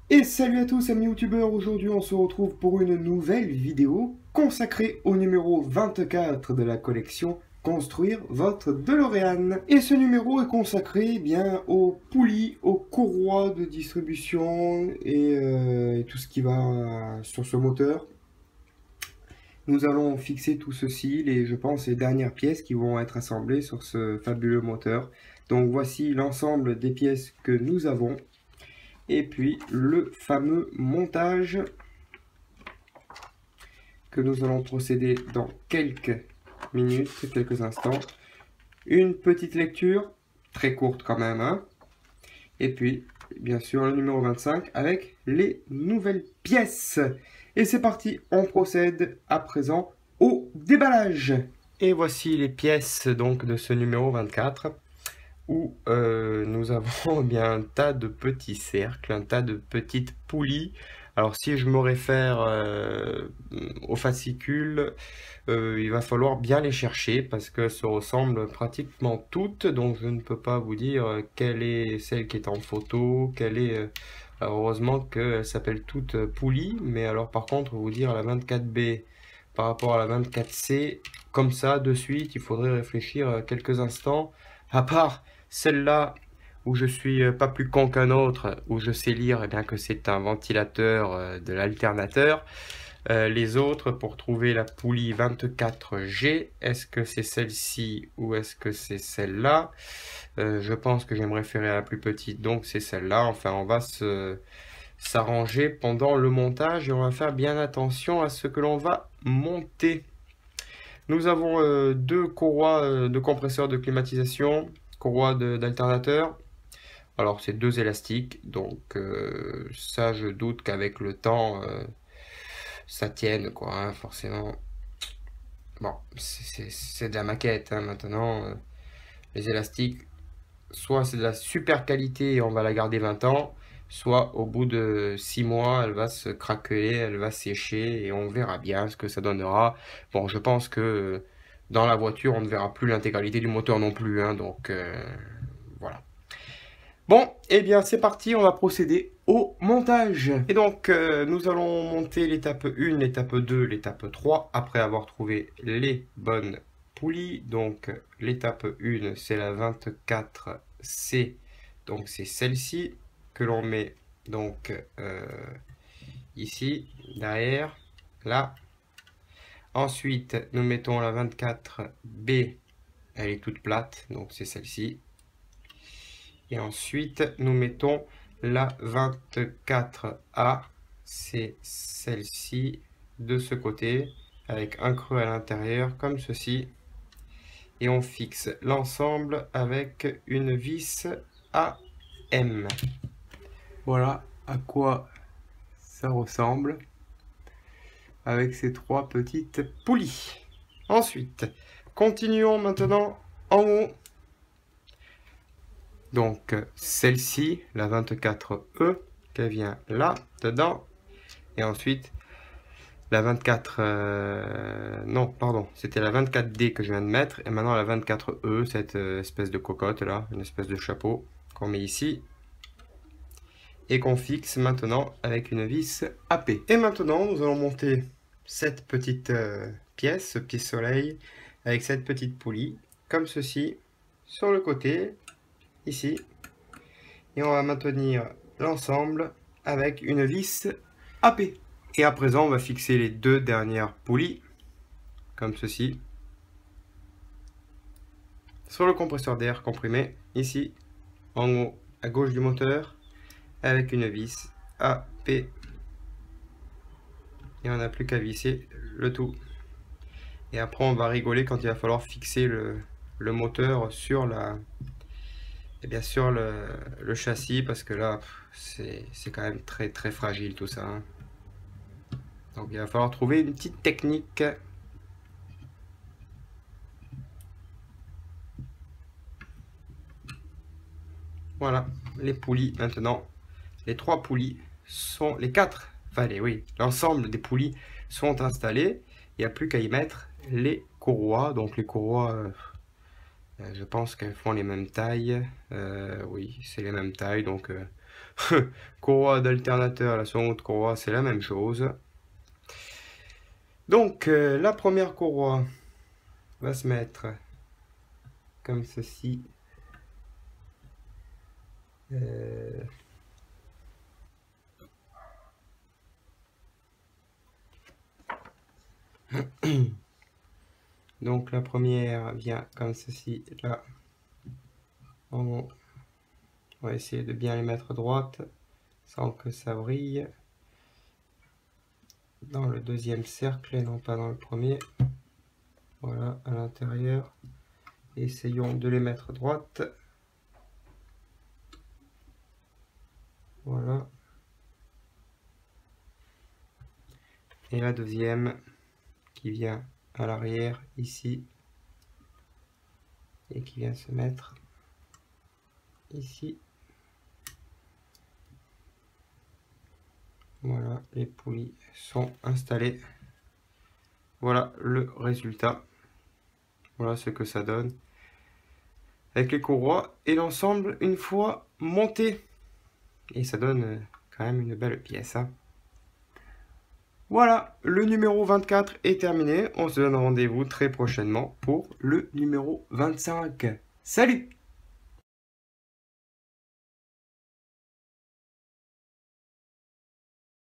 Et salut à tous amis youtubeurs, aujourd'hui on se retrouve pour une nouvelle vidéo consacrée au numéro 24 de la collection Construire votre DeLorean. Et ce numéro est consacré bien aux poulies, aux courroies de distribution et tout ce qui va sur ce moteur. Nous allons fixer tout ceci, je pense, les dernières pièces qui vont être assemblées sur ce fabuleux moteur. Donc voici l'ensemble des pièces que nous avons. Et puis le fameux montage que nous allons procéder dans quelques minutes, quelques instants. Une petite lecture, très courte quand même, hein. Et puis, bien sûr, le numéro 25 avec les nouvelles pièces. Et c'est parti, on procède à présent au déballage. Et voici les pièces donc de ce numéro 24. Où nous avons bien un tas de petits cercles, un tas de petites poulies. Alors si je me réfère au fascicule, il va falloir bien les chercher parce qu'elles se ressemblent pratiquement toutes, donc je ne peux pas vous dire quelle est celle qui est en photo, quelle est... alors heureusement qu'elles s'appellent toutes poulies, mais alors par contre vous dire la 24B par rapport à la 24C, comme ça de suite, il faudrait réfléchir quelques instants, à part celle-là, où je suis pas plus con qu'un autre, où je sais lire eh bien, que c'est un ventilateur de l'alternateur. Les autres, pour trouver la poulie 24G, est-ce que c'est celle-ci ou est-ce que c'est celle-là? Je pense que je vais me référer à la plus petite, donc c'est celle-là. Enfin, on va s'arranger pendant le montage et on va faire bien attention à ce que l'on va monter. Nous avons deux courroies de compresseurs de climatisation, courroies d'alternateur. Alors c'est deux élastiques, donc ça je doute qu'avec le temps ça tienne quoi, hein, forcément. Bon, c'est de la maquette hein, maintenant. Les élastiques, soit c'est de la super qualité et on va la garder 20 ans, soit au bout de 6 mois elle va se craqueler, elle va sécher et on verra bien ce que ça donnera. Bon, je pense que dans la voiture on ne verra plus l'intégralité du moteur non plus, hein, donc voilà. Bon, eh bien c'est parti, on va procéder au montage. Et donc nous allons monter l'étape 1, l'étape 2, l'étape 3 après avoir trouvé les bonnes poulies. Donc l'étape 1 c'est la 24C, donc c'est celle-ci que l'on met donc ici, derrière, là. Ensuite nous mettons la 24B, elle est toute plate, donc c'est celle-ci. Et ensuite, nous mettons la 24A, c'est celle-ci, de ce côté, avec un creux à l'intérieur, comme ceci. Et on fixe l'ensemble avec une vis AM. Voilà à quoi ça ressemble, avec ces trois petites poulies. Ensuite, continuons maintenant en haut. Donc celle-ci, la 24E, qui vient là, dedans. Et ensuite, la 24... non, pardon, c'était la 24D que je viens de mettre. Et maintenant la 24E, cette espèce de cocotte là, une espèce de chapeau qu'on met ici. Et qu'on fixe maintenant avec une vis AP. Et maintenant, nous allons monter cette petite pièce, ce petit soleil, avec cette petite poulie, comme ceci, sur le côté, ici. Et on va maintenir l'ensemble avec une vis AP. Et à présent, on va fixer les deux dernières poulies, comme ceci, sur le compresseur d'air comprimé, ici, en haut, à gauche du moteur, avec une vis AP. Et on n'a plus qu'à visser le tout. Et après, on va rigoler quand il va falloir fixer le moteur sur la... Et bien sûr le châssis, parce que là, c'est quand même très très fragile tout ça, hein. Donc il va falloir trouver une petite technique. Voilà, les poulies maintenant. Les trois poulies sont... Les quatre, enfin oui, l'ensemble des poulies sont installées. Il n'y a plus qu'à y mettre les courroies. Donc les courroies, je pense qu'elles font les mêmes tailles. Oui, c'est les mêmes tailles, donc Courroie d'alternateur, la seconde courroie, c'est la même chose. Donc, la première courroie va se mettre comme ceci. Donc la première vient comme ceci, là. On va essayer de bien les mettre droites sans que ça brille. Dans le deuxième cercle et non pas dans le premier. Voilà, à l'intérieur. Essayons de les mettre droites. Voilà. Et la deuxième qui vient à l'arrière ici et qui vient se mettre ici. Voilà, les poulies sont installées. Voilà le résultat. Voilà ce que ça donne avec les courroies et l'ensemble une fois monté. Et ça donne quand même une belle pièce, hein. Voilà, le numéro 24 est terminé. On se donne rendez-vous très prochainement pour le numéro 25. Salut!